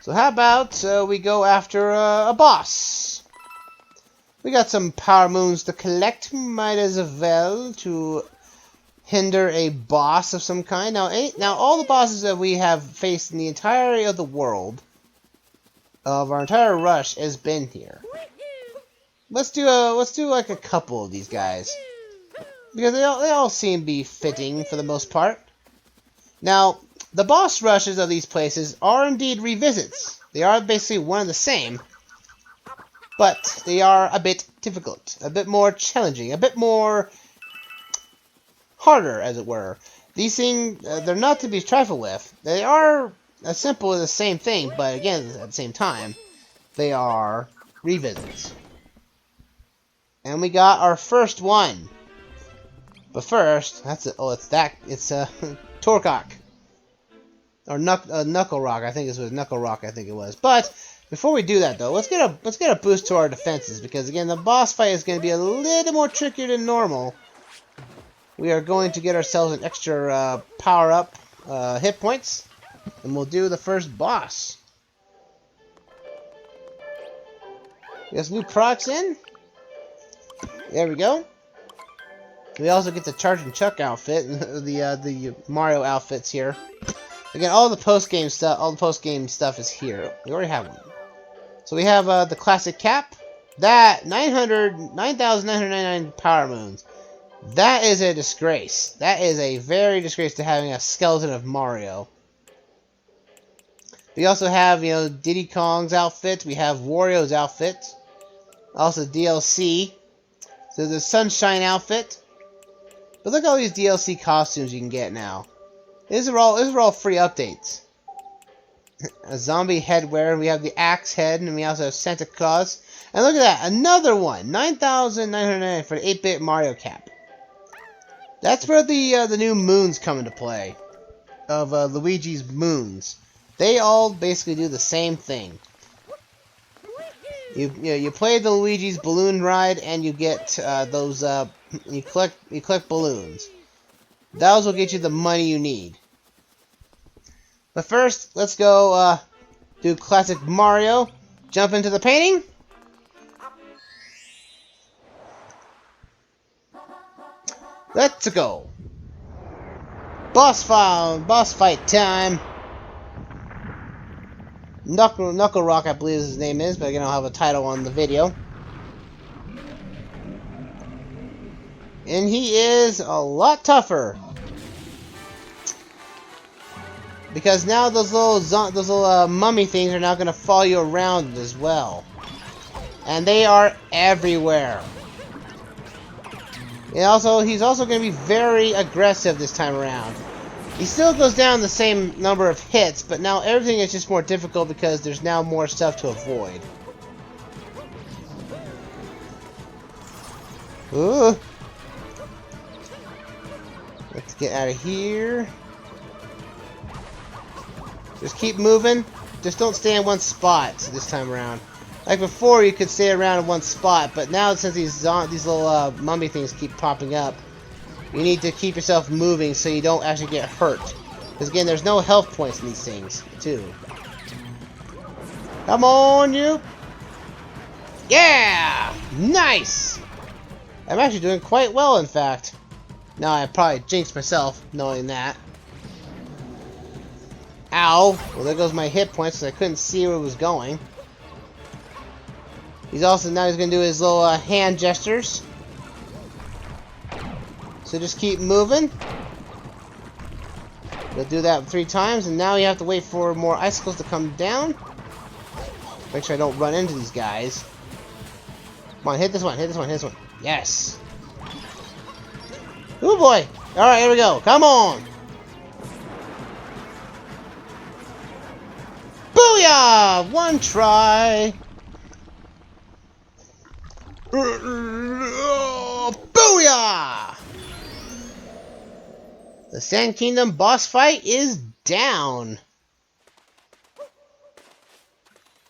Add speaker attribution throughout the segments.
Speaker 1: So how about we go after a boss? We got some power moons to collect. Might as well to hinder a boss of some kind. Now all the bosses that we have faced in the entirety of the world, of our entire rush, has been here. Let's do like a couple of these guys, because they all seem to be fitting for the most part. Now, the boss rushes of these places are indeed revisits. They are basically one and the same, but they are a bit difficult, a bit more challenging, a bit more harder, as it were. These things, they're not to be trifled with. They are as simple as the same thing, but again, at the same time, they are revisits. And we got our first one. But first, it's Torkock. Or Knuckle Rock, I think it was Knuckle Rock, I think it was. But before we do that though, let's get a boost to our defenses, because again the boss fight is going to be a little more trickier than normal. We are going to get ourselves an extra power up hit points, and we'll do the first boss. We got some new products in. There we go. We also get the Charge and Chuck outfit, the Mario outfits here. Again, all the post game stuff is here. We already have one. So we have the classic cap. That 9,999 power moons. That is a disgrace. That is a very disgrace to having a skeleton of Mario. We also have, Diddy Kong's outfit. We have Wario's outfit. Also DLC. So the Sunshine outfit. But look at all these DLC costumes you can get now. These are all free updates. A zombie headwear. We have the axe head, and we also have Santa Claus. And look at that, another one, 9,999 for the 8-bit Mario cap. That's where the new moons come into play, of Luigi's moons. They all basically do the same thing. You play the Luigi's balloon ride, and you get those. You collect balloons. Those will get you the money you need. But first, let's go do classic Mario. Jump into the painting. Let's go. Boss fight time. Knuckle Rock, I believe his name is, but again, I'll have a title on the video. And he is a lot tougher, because now those little mummy things are now going to follow you around as well, and they are everywhere. And also, he's also going to be very aggressive this time around. He still goes down the same number of hits, but now everything is just more difficult because there's now more stuff to avoid. Ooh. Let's get out of here. Just keep moving. Just don't stay in one spot this time around. Like before, you could stay around in one spot, but now since these little mummy things keep popping up, you need to keep yourself moving so you don't actually get hurt. Because again, there's no health points in these things, too. Come on, you! Yeah! Nice! I'm actually doing quite well, in fact. Now I probably jinxed myself, knowing that. Ow! Well, there goes my hit points, because I couldn't see where it was going. He's going to do his little hand gestures. So just keep moving. We'll do that 3 times, and now you have to wait for more icicles to come down. Make sure I don't run into these guys. Come on, hit this one, hit this one, hit this one. Yes! Oh boy! Alright, here we go. Come on! Booyah! One try! Booyah! The Sand Kingdom boss fight is down.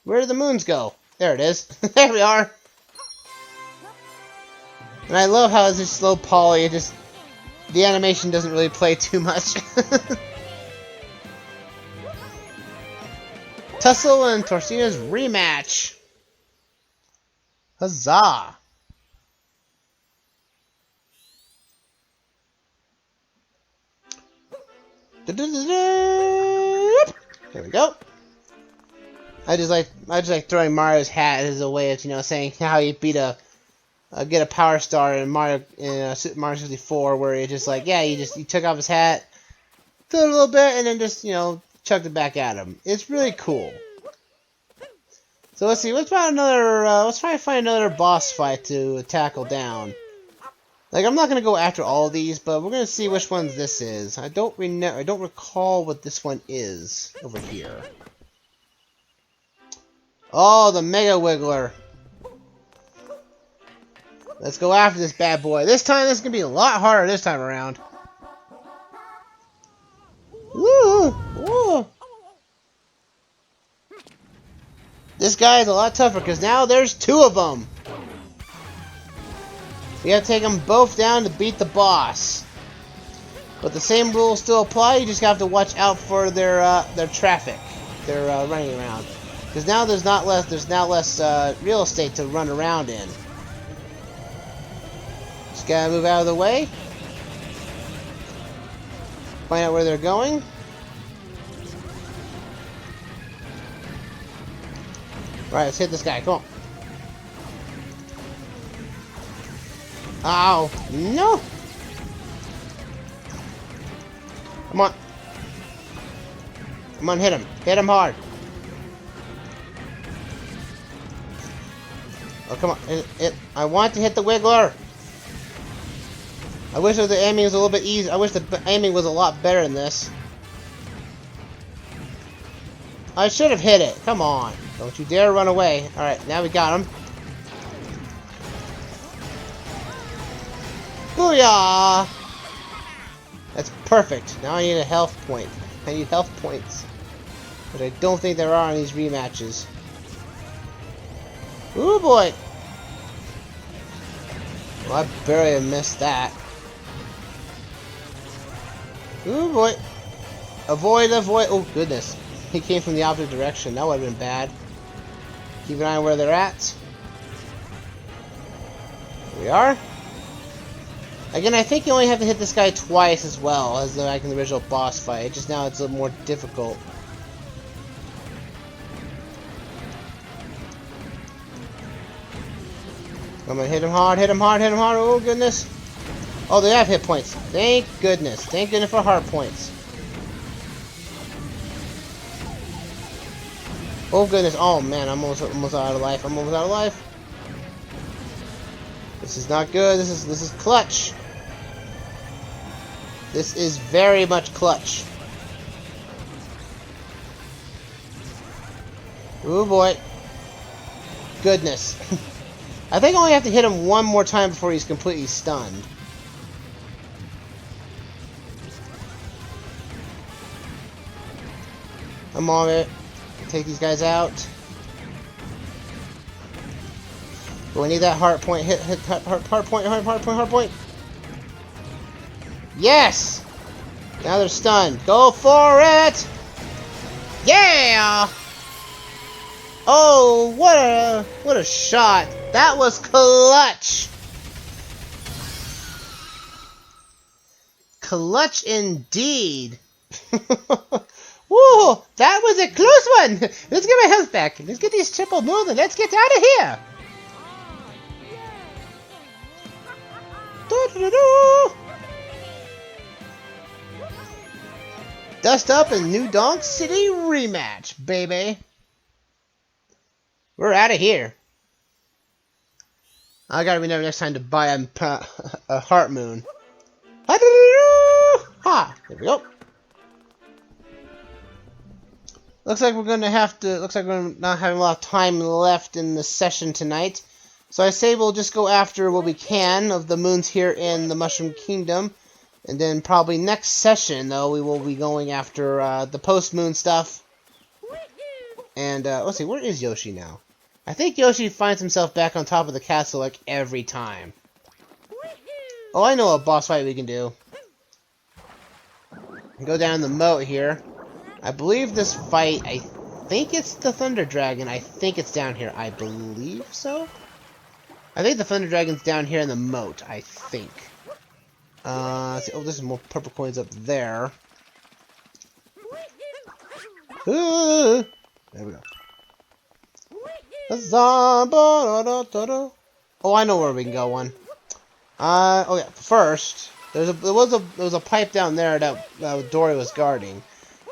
Speaker 1: Where did the moons go? There it is. There we are. And I love how it's just slow poly. The animation doesn't really play too much. Tussle and Torcina's rematch. Huzzah! There we go. I just like throwing Mario's hat as a way of, you know, saying how you beat get a power star in Super Mario 64, where you just like, yeah, you took off his hat, threw it a little bit, and then just, you know, chucked it back at him. It's really cool. So let's see. Let's try to find another boss fight to tackle down. Like, I'm not gonna go after all of these, but we're gonna see which ones this is. I don't recall what this one is over here. Oh, the Mega Wiggler. Let's go after this bad boy. This time, this is gonna be a lot harder this time around. Woo! Woo! This guy is a lot tougher because now there's two of them. We have to take them both down to beat the boss. But the same rules still apply. You just have to watch out for their traffic. They're running around. Because now there's now less real estate to run around in. Just gotta move out of the way. Find out where they're going. Right, let's hit this guy. Come on. Ow! No! Come on. Come on, hit him. Hit him hard. Oh, come on. I want to hit the Wiggler. I wish the aiming was a little bit easier. I wish the aiming was a lot better than this. I should have hit it. Come on. Don't you dare run away. Alright, now we got him. Booyah! That's perfect. Now I need a health point. I need health points. But I don't think there are on these rematches. Ooh boy! Well, I barely missed that. Ooh boy! Avoid, avoid! Oh goodness. He came from the opposite direction. That would have been bad. Keep an eye on where they're at. Here we are. Again, I think you only have to hit this guy twice as well as like in the original boss fight. Just now it's a little more difficult. I'm gonna hit him hard, hit him hard, hit him hard. Oh goodness. Oh, they have hit points. Thank goodness. Thank goodness for hard points. Oh goodness. Oh man, I'm almost out of life. I'm almost out of life. This is not good. This is clutch. This is very much clutch. Oh boy. Goodness. I think I only have to hit him one more time before he's completely stunned. I'm on it. Take these guys out. But we need that heart point. Hit heart point. Yes! Now they're stunned. Go for it! Yeah! Oh, what a shot. That was clutch. Clutch indeed. Woo! That was a close one! Let's get my health back. Let's get these triple moves and let's get out of here! Doo-doo-doo-doo. Dust Up and New Donk City rematch, baby. We're out of here. I gotta remember next time to buy a heart moon. Ha! There we go. Looks like we're gonna have to. Looks like we're not having a lot of time left in the session tonight. So I say we'll just go after what we can of the moons here in the Mushroom Kingdom. And then probably next session, though, we will be going after the post-moon stuff. And, let's see, where is Yoshi now? I think Yoshi finds himself back on top of the castle, like, every time. Oh, I know a boss fight we can do. Go down the moat here. I believe this fight, I think it's the Thunder Dragon. I think it's down here. I believe so. I think the Thunder Dragon's down here in the moat. I think. See, oh, there's more purple coins up there. There we go. Oh, I know where we can go. Oh yeah. First, there was a pipe down there that Dory was guarding.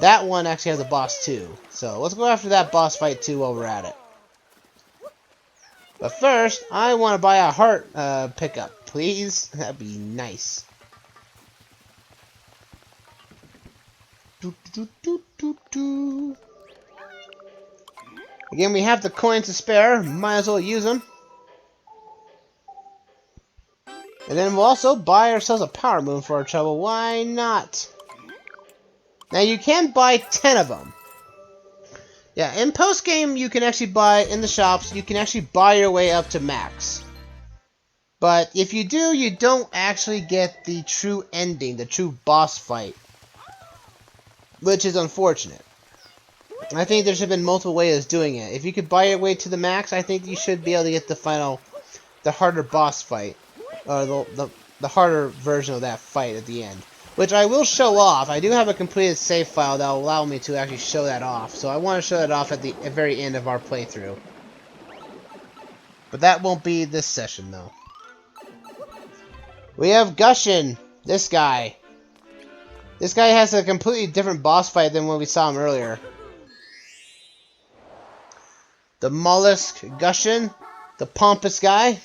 Speaker 1: That one actually has a boss too. So let's go after that boss fight too while we're at it. But first, I want to buy a heart pickup, please. That'd be nice. Again, we have the coins to spare. Might as well use them. And then we'll also buy ourselves a power moon for our trouble. Why not? Now you can buy 10 of them. Yeah, in post-game you can actually buy, in the shops, you can actually buy your way up to max. But if you do, you don't actually get the true ending, the true boss fight. Which is unfortunate. I think there should have been multiple ways of doing it. If you could buy your way to the max, I think you should be able to get the harder boss fight. Or the harder version of that fight at the end. Which I will show off. I do have a completed save file that will allow me to actually show that off. So I want to show that off at the very end of our playthrough. But that won't be this session, though. We have Gushen. This guy. This guy has a completely different boss fight than when we saw him earlier. The mollusk Gushen. The pompous guy.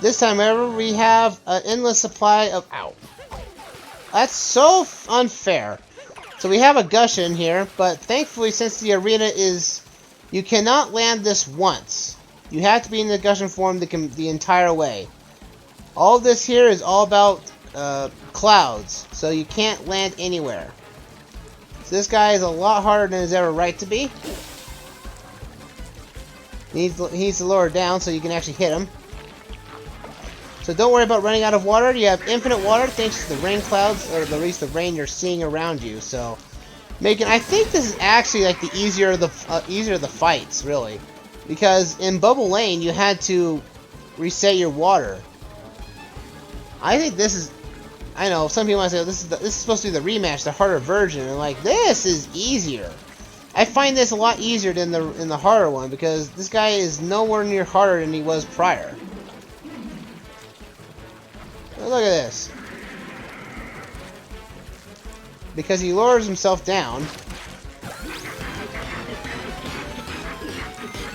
Speaker 1: This time, however, we have an endless supply of... Ow. That's so unfair. So we have a Gushen here, but thankfully, since the arena is... You cannot land this once. You have to be in the Gushen form the entire way. All this here is all about clouds, so you can't land anywhere. So this guy is a lot harder than his ever right to be. He needs to lower down so you can actually hit him. So don't worry about running out of water. You have infinite water thanks to the rain clouds, or at least the rain you're seeing around you. So, I think this is actually like the easier of the fights, really, because in Bubble Lane you had to reset your water. I think this is. I know some people might say this is supposed to be the rematch, the harder version, and like this is easier. I find this a lot easier than in the harder one because this guy is nowhere near harder than he was prior. Look at this. Because he lowers himself down.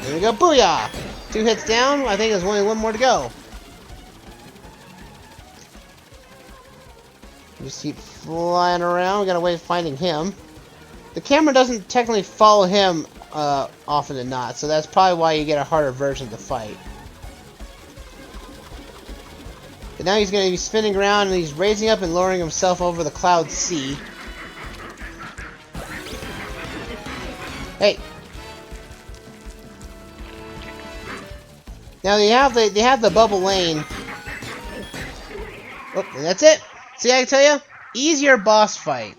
Speaker 1: There we go, booyah! 2 hits down, I think there's only 1 more to go. Just keep flying around, we gotta wait finding him. The camera doesn't technically follow him often than not, so that's probably why you get a harder version of the fight. But now he's going to be spinning around and he's raising up and lowering himself over the cloud sea. Hey! Now they have the bubble lane. Oh, and that's it! See, I tell you? Easier boss fight.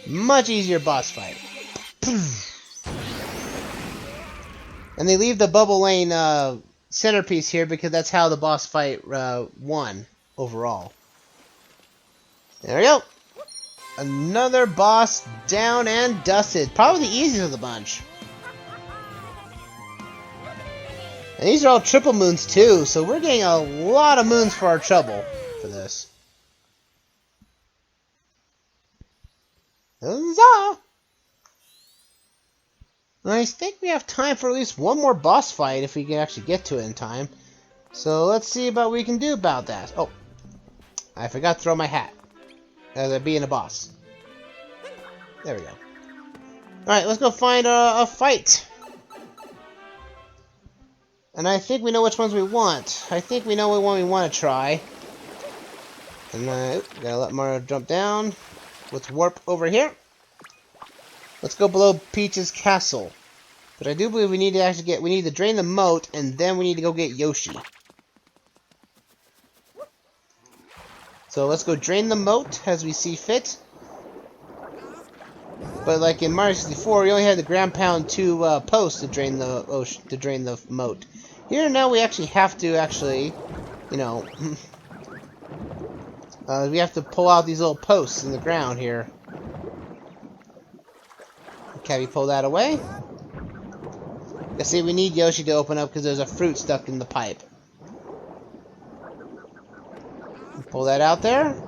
Speaker 1: Much easier boss fight. And they leave the bubble lane centerpiece here because that's how the boss fight won overall. There we go. Another boss down and dusted. Probably the easiest of the bunch. And these are all triple moons too, so we're getting a lot of moons for our trouble for this. Huzzah! I think we have time for at least one more boss fight if we can actually get to it in time. So let's see about what we can do about that. Oh, I forgot to throw my hat as I being a boss. There we go. Alright, let's go find a fight. And I think we know which ones we want. I think we know what one we want to try. And gotta let Mario jump down. Let's warp over here. Let's go below Peach's castle. But I do believe we need to drain the moat, and then we need to go get Yoshi. So let's go drain the moat as we see fit. But like in Mario 64, you only had the ground pound 2 posts to drain the ocean, to drain the moat. Here now we actually have to you know, we have to pull out these little posts in the ground here. Can we pull that away? You see, we need Yoshi to open up because there's a fruit stuck in the pipe. Pull that out there.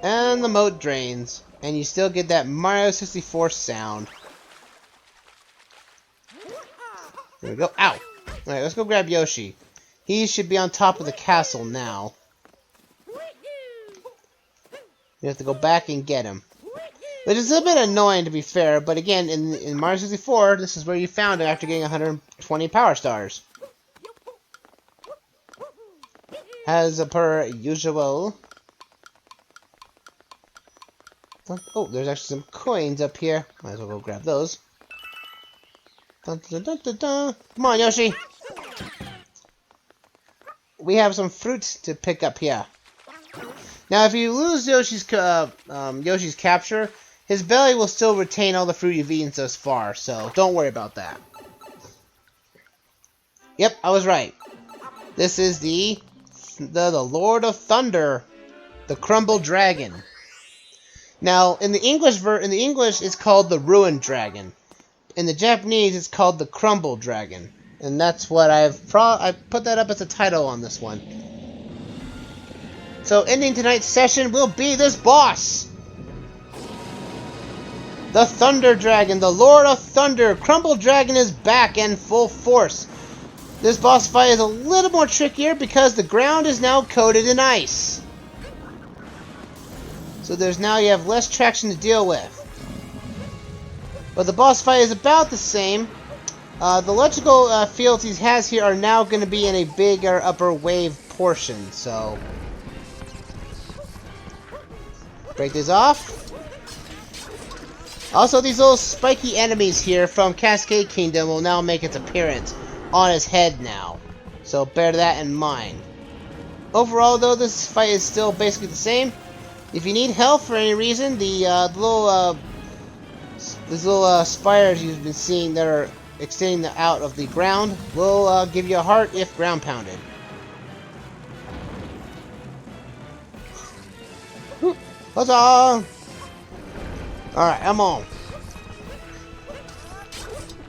Speaker 1: And the moat drains. And you still get that Mario 64 sound. There we go. Ow! Alright, let's go grab Yoshi. He should be on top of the castle now. We have to go back and get him. Which is a bit annoying, to be fair, but again, in Mario 64, this is where you found him after getting 120 Power Stars. As per usual. Oh, there's actually some coins up here. Might as well go grab those. Dun, dun, dun, dun, dun. Come on, Yoshi! We have some fruits to pick up here. Now, if you lose Yoshi's capture, his belly will still retain all the fruit you've eaten thus far, so don't worry about that. Yep, I was right. This is the Lord of Thunder, the Crumble Dragon. Now, in the English, it's called the Ruined Dragon. In the Japanese, it's called the Crumble Dragon, and that's what I put that up as a title on this one. So, ending tonight's session will be this boss. The Thunder Dragon, the Lord of Thunder. Crumble Dragon is back in full force. This boss fight is a little more trickier because the ground is now coated in ice. So you have less traction to deal with. But the boss fight is about the same. The electrical fields he has here are now going to be in a bigger upper wave portion, so... break this off. Also, these little spiky enemies here from Cascade Kingdom will now make its appearance on his head now. So bear that in mind. Overall, though, this fight is still basically the same. If you need help for any reason, these little spires you've been seeing that are extending out of the ground will give you a heart if ground pounded. Huzzah! Alright, I'm on.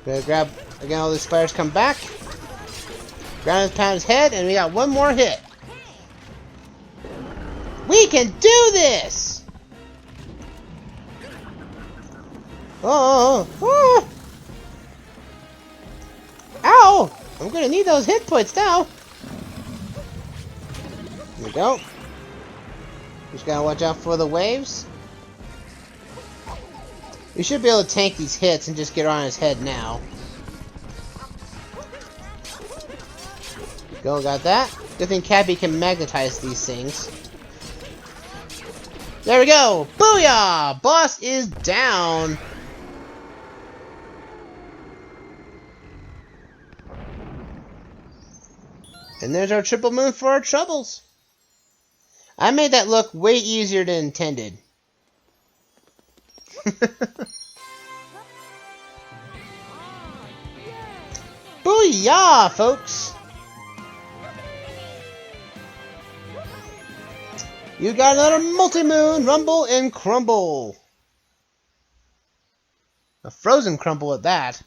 Speaker 1: Gonna grab, again, all these spires come back. Ground pound his head, and we got one more hit. We can do this! Oh! Ow! I'm gonna need those hit points now. There we go. Just gotta watch out for the waves. We should be able to tank these hits and just get on his head now. Go, got that. Good thing Cappy can magnetize these things. There we go! Booyah! Boss is down! And there's our triple moon for our troubles. I made that look way easier than intended. Booyah, folks! You got another multi-moon, rumble and crumble. A frozen crumble at that.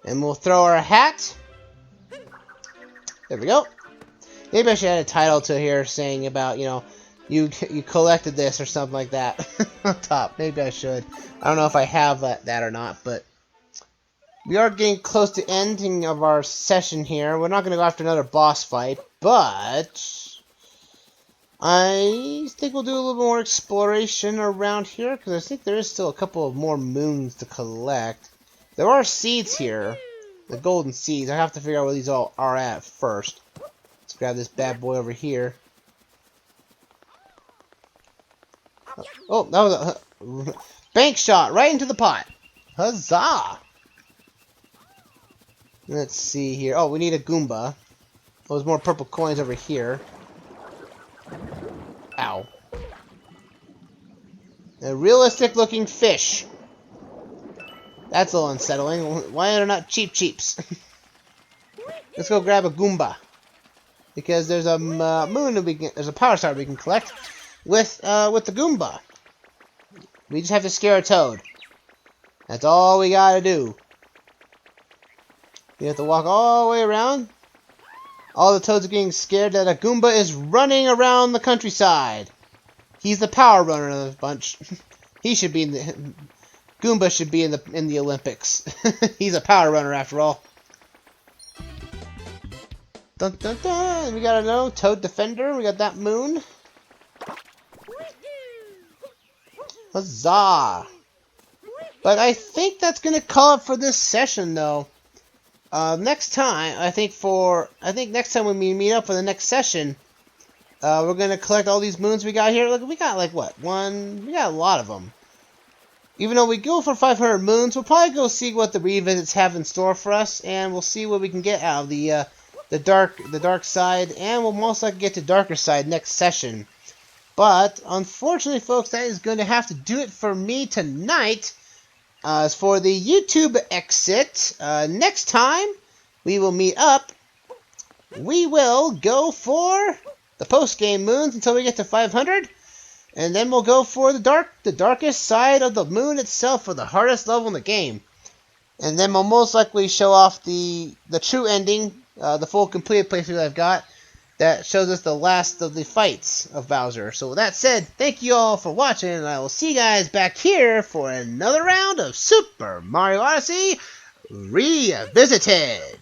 Speaker 1: And we'll throw our hat. There we go. Maybe I should add a title to here saying about, you collected this or something like that on top. Maybe I should. I don't know if I have that or not, but we are getting close to ending of our session here. We're not going to go after another boss fight, but I think we'll do a little more exploration around here, because I think there is still a couple of more moons to collect. There are seeds here, the golden seeds. I have to figure out where these all are at first. Let's grab this bad boy over here. Oh, that was a bank shot right into the pot. Huzzah! Let's see here. Oh, we need a Goomba. Oh, there's more purple coins over here. Ow. A realistic looking fish. That's a little unsettling. Why are there not Cheep Cheeps? Let's go grab a Goomba. Because there's a moon that there's a power star we can collect with the Goomba. We just have to scare a toad. That's all we gotta do. We have to walk all the way around. All the toads are getting scared that a Goomba is running around the countryside. He's the power runner of the bunch. He should be in the Goomba should be in the Olympics. He's a power runner after all. Dun dun dun! We gotta know Toad Defender. We got that moon. Huzzah! But I think that's gonna call it for this session, though. Next time, I think next time when we meet up for the next session, we're gonna collect all these moons we got here. Look, we got like what? We got a lot of them. Even though we go for 500 moons, we'll probably go see what the revisits have in store for us, and we'll see what we can get out of the dark side, and we'll most likely get to darker side next session. But unfortunately, folks, that is going to have to do it for me tonight. As for the YouTube exit, next time we will meet up, we will go for the post-game moons until we get to 500, and then we'll go for the darkest side of the moon itself for the hardest level in the game. And then we'll most likely show off the true ending, the full completed playthrough I've got, that shows us the last of the fights of Bowser. So with that said, thank you all for watching, and I will see you guys back here for another round of Super Mario Odyssey Revisited.